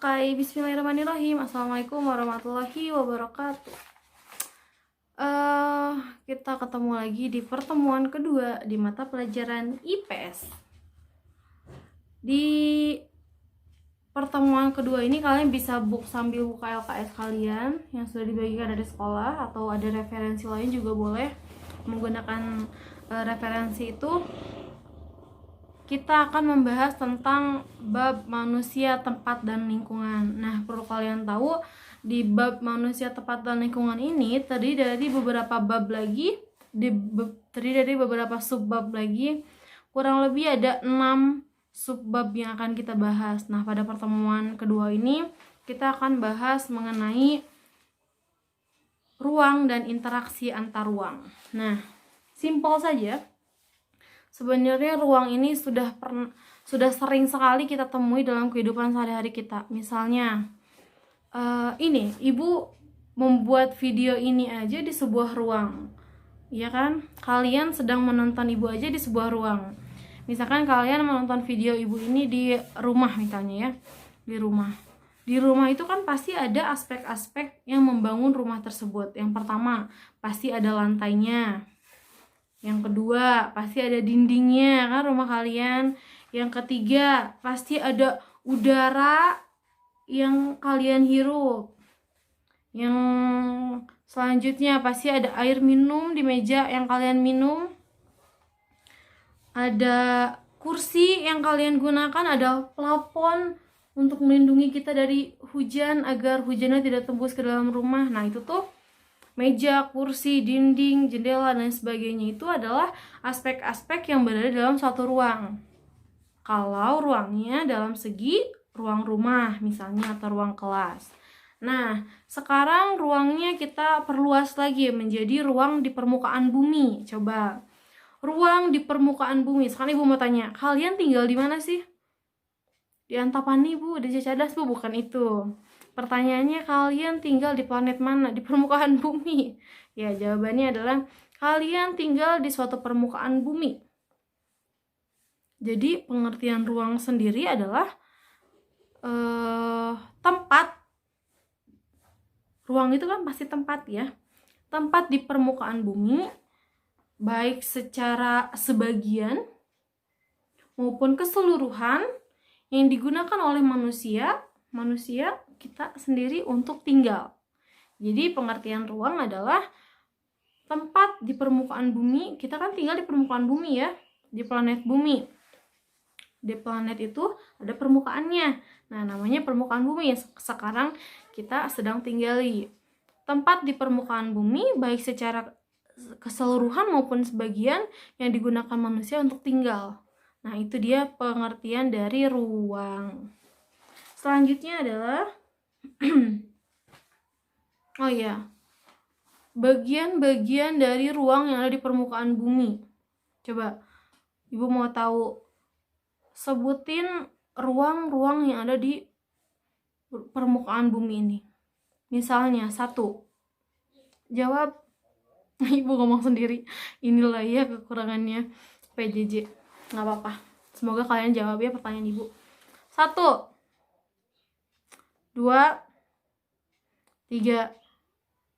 Oke, bismillahirrahmanirrahim. Assalamualaikum warahmatullahi wabarakatuh. Kita ketemu lagi di pertemuan kedua di mata pelajaran IPS. Di pertemuan kedua ini kalian bisa sambil buka LKS kalian yang sudah dibagikan dari sekolah, atau ada referensi lain juga boleh menggunakan referensi itu. Kita akan membahas tentang bab manusia, tempat, dan lingkungan. Nah, perlu kalian tahu, di bab manusia, tempat, dan lingkungan ini terdiri dari beberapa bab lagi, terdiri dari beberapa subbab lagi. Kurang lebih ada 6 subbab yang akan kita bahas. Nah, pada pertemuan kedua ini kita akan bahas mengenai ruang dan interaksi antar ruang. Nah, simpel saja. Sebenarnya ruang ini sudah sering sekali kita temui dalam kehidupan sehari-hari kita. Misalnya, ini ibu membuat video ini aja di sebuah ruang, ya kan? Kalian sedang menonton ibu aja di sebuah ruang. Misalkan kalian menonton video ibu ini di rumah misalnya ya, di rumah. Di rumah itu kan pasti ada aspek-aspek yang membangun rumah tersebut. Yang pertama, pasti ada lantainya. Yang kedua, pasti ada dindingnya kan rumah kalian. Yang ketiga, pasti ada udara yang kalian hirup. Yang selanjutnya, pasti ada air minum di meja yang kalian minum. Ada kursi yang kalian gunakan, ada plafon untuk melindungi kita dari hujan agar hujannya tidak tembus ke dalam rumah. Nah, itu tuh meja, kursi, dinding, jendela, dan sebagainya itu adalah aspek-aspek yang berada dalam satu ruang. Kalau ruangnya dalam segi ruang rumah misalnya, atau ruang kelas. Nah, sekarang ruangnya kita perluas lagi menjadi ruang di permukaan bumi. Coba, ruang di permukaan bumi. Sekarang ibu mau tanya, kalian tinggal di mana sih? Di Antapani, Bu? Di Cicadas, Bu? Bukan itu. Pertanyaannya, kalian tinggal di planet mana? Di permukaan bumi. Ya, jawabannya adalah kalian tinggal di suatu permukaan bumi. Jadi pengertian ruang sendiri adalah tempat. Ruang itu kan pasti tempat ya. Tempat di permukaan bumi, baik secara sebagian maupun keseluruhan, yang digunakan oleh manusia kita sendiri untuk tinggal. Jadi pengertian ruang adalah tempat di permukaan bumi. Kita kan tinggal di permukaan bumi ya, di planet bumi. Di planet itu ada permukaannya. Nah, namanya permukaan bumi yang sekarang kita sedang tinggali. Tempat di permukaan bumi baik secara keseluruhan maupun sebagian yang digunakan manusia untuk tinggal. Nah, itu dia pengertian dari ruang. Selanjutnya adalah oh ya, bagian-bagian dari ruang yang ada di permukaan bumi. Coba, ibu mau tahu, sebutin ruang-ruang yang ada di permukaan bumi ini. Misalnya, 1. Jawab. Ibu ngomong sendiri. Inilah ya kekurangannya PJJ. Nggak apa-apa. Semoga kalian jawab ya pertanyaan ibu. 1, 2, 3,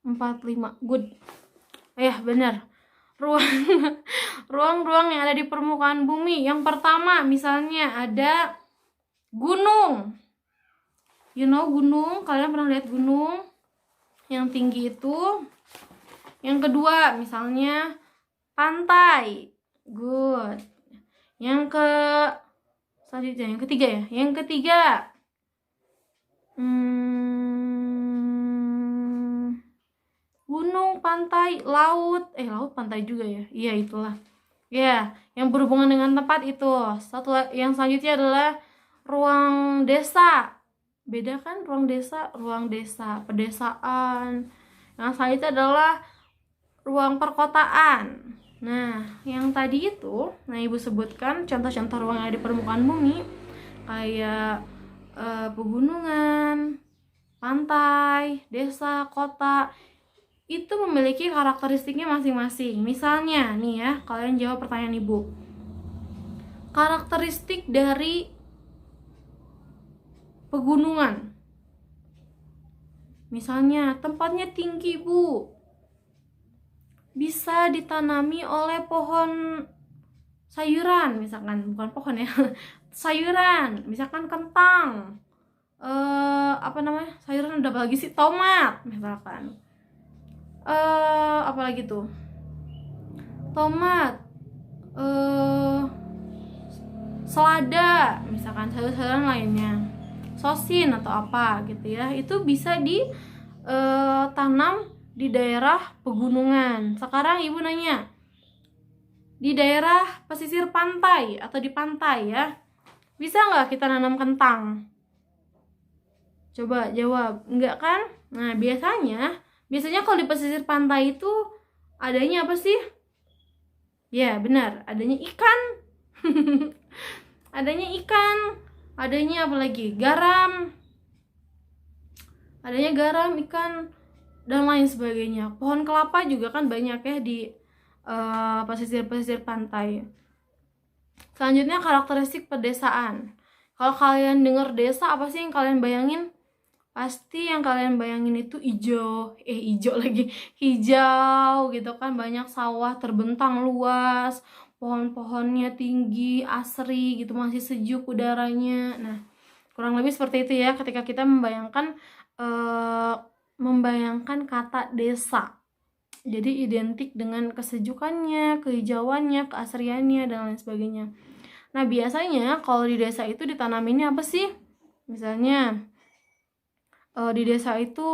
4, 5. Good. Ya, benar. Ruang-ruang yang ada di permukaan bumi. Yang pertama, misalnya ada gunung. You know gunung? Kalian pernah lihat gunung yang tinggi itu? Yang kedua, misalnya pantai. Good. Selanjutnya, yang ketiga ya. Yang ketiga, gunung, pantai, laut. Laut, pantai juga ya. Iya, itulah. Ya, yang berhubungan dengan tempat itu. Yang selanjutnya adalah ruang desa. Beda kan ruang desa, pedesaan. Yang selanjutnya adalah ruang perkotaan. Nah, yang tadi itu, ibu sebutkan contoh-contoh ruang yang ada di permukaan bumi, kayak pegunungan, pantai, desa, kota, itu memiliki karakteristiknya masing-masing. Misalnya nih ya, kalian jawab pertanyaan ibu. Karakteristik dari pegunungan. Misalnya tempatnya tinggi Bu, bisa ditanami oleh pohon sayuran, misalkan bukan pohon ya, sayuran, misalkan kentang, apa namanya, sayuran udah apa lagi sih, tomat misalkan, apalagi tuh, tomat, selada, misalkan sayur-sayuran lainnya, sosin atau apa gitu ya, itu bisa ditanam di daerah pegunungan. Sekarang ibu nanya, di daerah pesisir pantai atau di pantai ya, bisa nggak kita nanam kentang? Coba jawab, enggak kan? Nah, biasanya kalau di pesisir pantai itu adanya apa sih? Ya, benar, adanya ikan. Adanya ikan, adanya apa lagi? Garam. Adanya garam, ikan, dan lain sebagainya. Pohon kelapa juga kan banyak ya di pesisir-pesisir pantai. Selanjutnya karakteristik pedesaan. Kalau kalian dengar desa, apa sih yang kalian bayangin? Pasti yang kalian bayangin itu hijau lagi, hijau gitu kan, banyak sawah terbentang luas, pohon-pohonnya tinggi, asri gitu, masih sejuk udaranya. Nah, kurang lebih seperti itu ya ketika kita membayangkan kata desa. Jadi identik dengan kesejukannya, kehijauannya, keasriannya, dan lain sebagainya. Nah, biasanya kalau di desa itu ditanaminnya apa sih? Misalnya di desa itu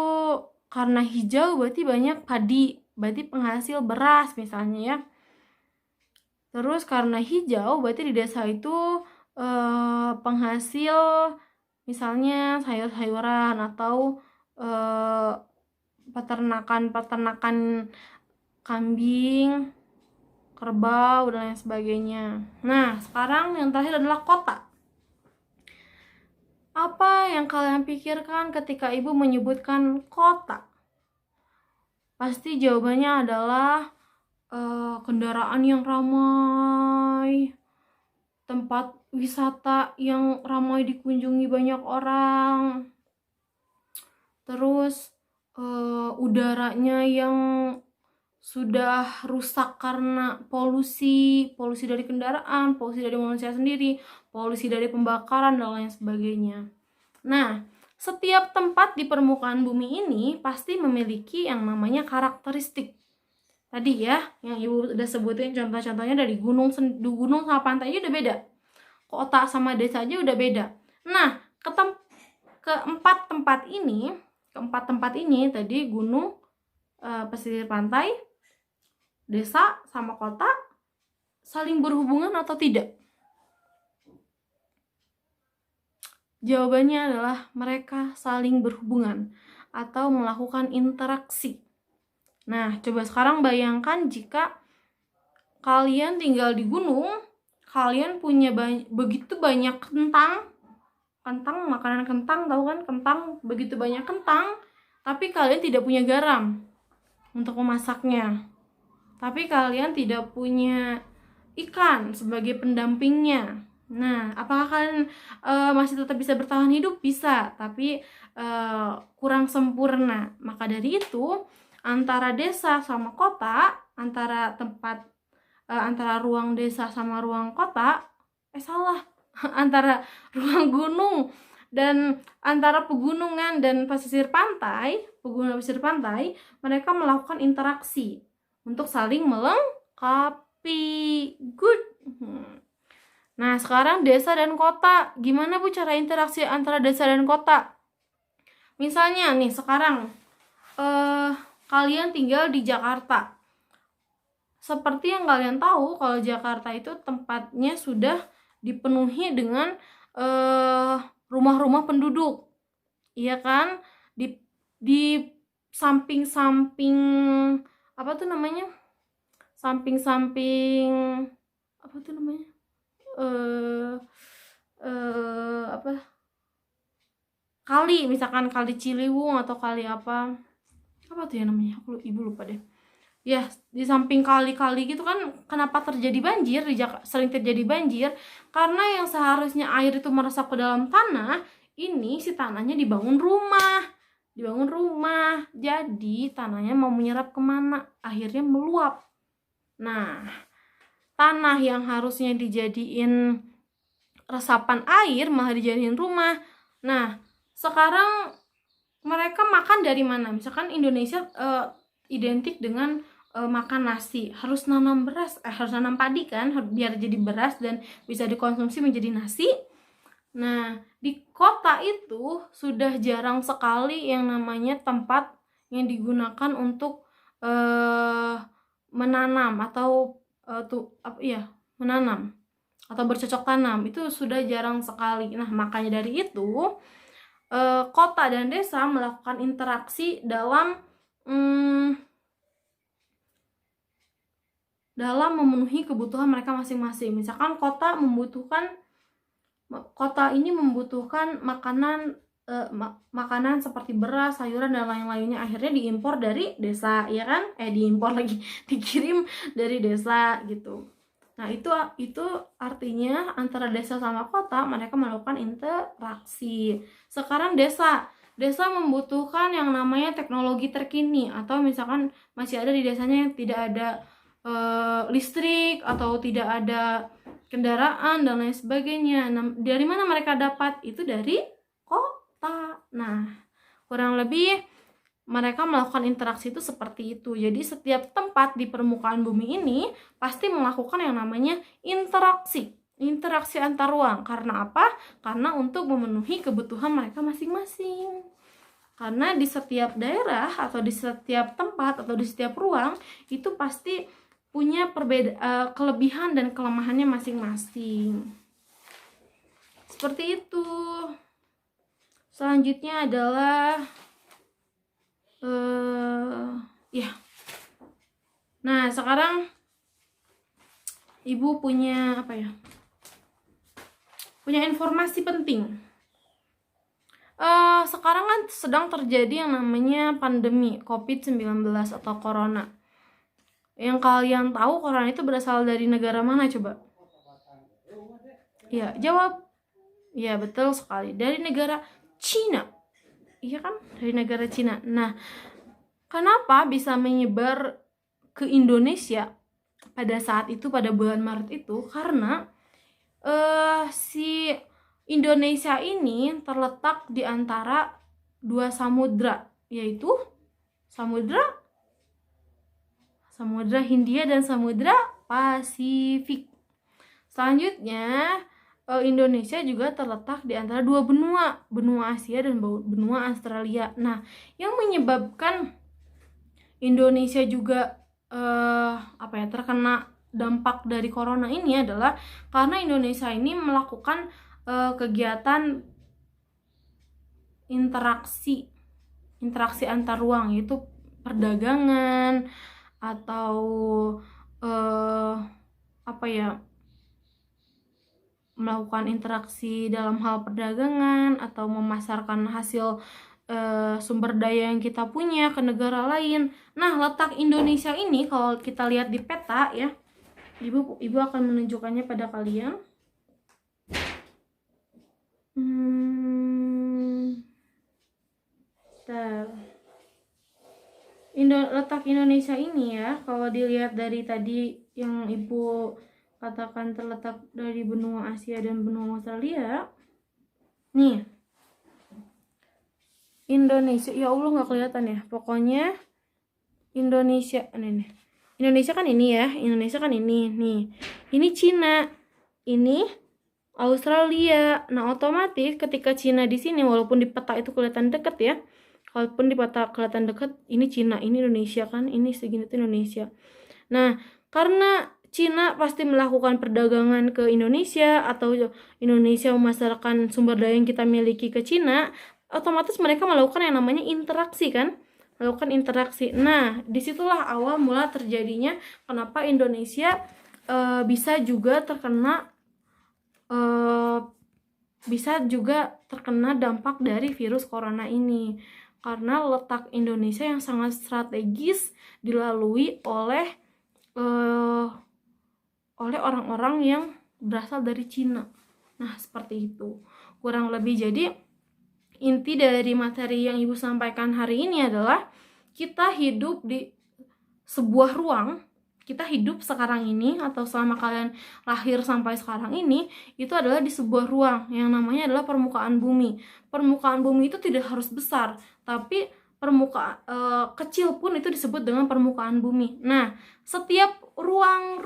karena hijau berarti banyak padi, berarti penghasil beras misalnya ya. Terus karena hijau berarti di desa itu penghasil misalnya sayur-sayuran atau peternakan kambing, kerbau, dan lain sebagainya. Nah, sekarang yang terakhir adalah kota. Apa yang kalian pikirkan ketika ibu menyebutkan kota? Pasti jawabannya adalah kendaraan yang ramai, tempat wisata yang ramai dikunjungi banyak orang, terus udaranya yang sudah rusak karena polusi dari kendaraan, polusi dari manusia sendiri, polusi dari pembakaran, dan lain sebagainya. Nah, setiap tempat di permukaan bumi ini pasti memiliki yang namanya karakteristik. Tadi ya, yang ibu udah sebutin contoh-contohnya, dari gunung sama pantai aja udah beda. Kota sama desa aja udah beda. Nah, keempat tempat ini tadi, gunung, pesisir pantai, desa sama kota, saling berhubungan atau tidak? Jawabannya adalah mereka saling berhubungan atau melakukan interaksi. Nah, coba sekarang bayangkan jika kalian tinggal di gunung, kalian punya begitu banyak kentang, makanan kentang, tahu kan kentang, begitu banyak kentang, tapi kalian tidak punya garam untuk memasaknya. Tapi kalian tidak punya ikan sebagai pendampingnya. Nah, apakah kalian masih tetap bisa bertahan hidup? Bisa, tapi kurang sempurna. Maka dari itu, antara desa sama kota, antara ruang desa sama ruang kota, antara ruang gunung dan antara pegunungan dan pegunungan pesisir pantai, mereka melakukan interaksi untuk saling melengkapi. Good. Nah, sekarang desa dan kota. Gimana Bu cara interaksi antara desa dan kota? Misalnya nih, sekarang kalian tinggal di Jakarta. Seperti yang kalian tahu, kalau Jakarta itu tempatnya sudah dipenuhi dengan rumah-rumah penduduk. Iya kan? Di samping-samping apa tuh namanya? Samping-samping apa tuh namanya? Kali, misalkan kali Ciliwung atau kali apa tuh ya namanya, ibu lupa deh ya. Di samping kali-kali gitu kan, kenapa terjadi banjir sering terjadi banjir? Karena yang seharusnya air itu meresap ke dalam tanah, ini si tanahnya dibangun rumah. dibangun rumah. Jadi tanahnya mau menyerap kemana? Akhirnya meluap. Nah, tanah yang harusnya dijadiin resapan air malah dijadiin rumah. Nah, sekarang mereka makan dari mana? Misalkan Indonesia identik dengan makan nasi, harus nanam beras, harus nanam padi kan, biar jadi beras dan bisa dikonsumsi menjadi nasi. Nah, di kota itu sudah jarang sekali yang namanya tempat yang digunakan untuk menanam atau menanam atau bercocok tanam. Itu sudah jarang sekali. Nah, makanya dari itu kota dan desa melakukan interaksi dalam memenuhi kebutuhan mereka masing-masing. Misalkan kota ini membutuhkan makanan seperti beras, sayuran dan lain-lainnya, akhirnya diimpor dari desa, ya kan? Diimpor lagi, dikirim dari desa gitu. Nah, itu artinya antara desa sama kota mereka melakukan interaksi. Sekarang desa membutuhkan yang namanya teknologi terkini, atau misalkan masih ada di desanya yang tidak ada listrik atau tidak ada kendaraan dan lain sebagainya. Nah, dari mana mereka dapat? Itu dari kota. Nah, kurang lebih mereka melakukan interaksi itu seperti itu. Jadi setiap tempat di permukaan bumi ini pasti melakukan yang namanya interaksi antar ruang. Karena apa? Karena untuk memenuhi kebutuhan mereka masing-masing. Karena di setiap daerah atau di setiap tempat atau di setiap ruang itu pasti punya kelebihan dan kelemahannya masing-masing. Seperti itu. Selanjutnya adalah Nah, sekarang Ibu punya punya informasi penting. Sekarang kan sedang terjadi yang namanya pandemi COVID-19 atau corona. Yang kalian tahu corona itu berasal dari negara mana coba? Ya, jawab. Ya, betul sekali. Dari negara Cina. Iya kan? Dari negara Cina. Nah, kenapa bisa menyebar ke Indonesia pada saat itu, pada bulan Maret itu? Karena si Indonesia ini terletak di antara dua samudra, yaitu Samudra Hindia dan Samudra Pasifik. Selanjutnya, Indonesia juga terletak di antara dua benua Asia dan benua Australia. Nah, yang menyebabkan Indonesia juga terkena dampak dari corona ini adalah karena Indonesia ini melakukan kegiatan interaksi antar ruang, yaitu perdagangan atau melakukan interaksi dalam hal perdagangan atau memasarkan hasil sumber daya yang kita punya ke negara lain. Nah, letak Indonesia ini kalau kita lihat di peta ya, Ibu akan menunjukkannya pada kalian. Letak Indonesia ini ya, kalau dilihat dari tadi yang Ibu katakan terletak dari benua Asia dan benua Australia. Nih, Indonesia, ya Allah nggak kelihatan ya. Pokoknya Indonesia, Indonesia kan ini ya, Indonesia kan ini, nih. Ini Cina, ini Australia. Nah, otomatis ketika Cina di sini, walaupun di peta itu kelihatan deket ya, walaupun di peta kelihatan deket, ini Cina, ini Indonesia kan, ini segini tuh Indonesia. Nah, karena Cina pasti melakukan perdagangan ke Indonesia atau Indonesia memasarkan sumber daya yang kita miliki ke Cina, otomatis mereka melakukan yang namanya interaksi kan, melakukan interaksi. Nah, disitulah awal mula terjadinya kenapa Indonesia bisa juga terkena dampak dari virus corona ini, karena letak Indonesia yang sangat strategis dilalui oleh orang-orang yang berasal dari Cina. Nah, seperti itu kurang lebih. Jadi inti dari materi yang Ibu sampaikan hari ini adalah kita hidup di sebuah ruang. Kita hidup sekarang ini atau selama kalian lahir sampai sekarang ini itu adalah di sebuah ruang yang namanya adalah permukaan bumi. Permukaan bumi itu tidak harus besar, tapi permukaan kecil pun itu disebut dengan permukaan bumi. Nah, setiap ruang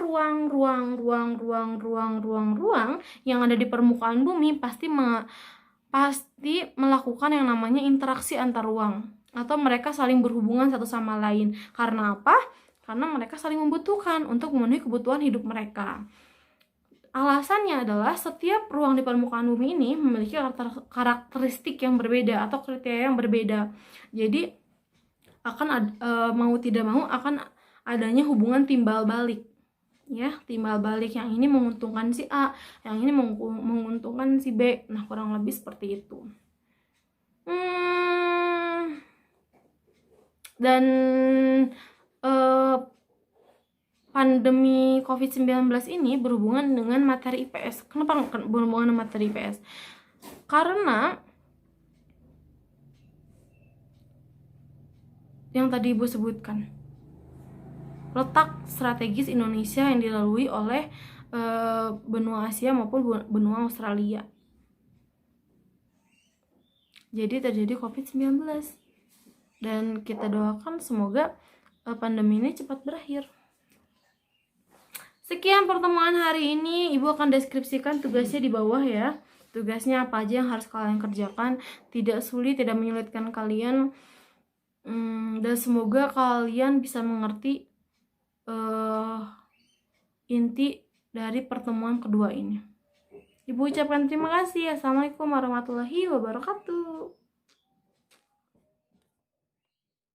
yang ada di permukaan bumi pasti melakukan yang namanya interaksi antar ruang, atau mereka saling berhubungan satu sama lain. Karena apa? Karena mereka saling membutuhkan untuk memenuhi kebutuhan hidup mereka. Alasannya adalah setiap ruang di permukaan bumi ini memiliki karakteristik yang berbeda atau kriteria yang berbeda. Jadi akan mau tidak mau akan adanya hubungan timbal balik. Ya, timbal balik, yang ini menguntungkan si A, yang ini menguntungkan si B. Nah, kurang lebih seperti itu. Dan pandemi COVID-19 ini berhubungan dengan materi IPS. Kenapa berhubungan dengan materi IPS? Karena yang tadi Ibu sebutkan, letak strategis Indonesia yang dilalui oleh benua Asia maupun benua Australia. Jadi terjadi COVID-19. Dan kita doakan semoga pandemi ini cepat berakhir. Sekian pertemuan hari ini. Ibu akan deskripsikan tugasnya di bawah ya. Tugasnya apa aja yang harus kalian kerjakan. Tidak sulit, tidak menyulitkan kalian. Dan semoga kalian bisa mengerti inti dari pertemuan kedua ini. Ibu ucapkan terima kasih. Assalamualaikum warahmatullahi wabarakatuh.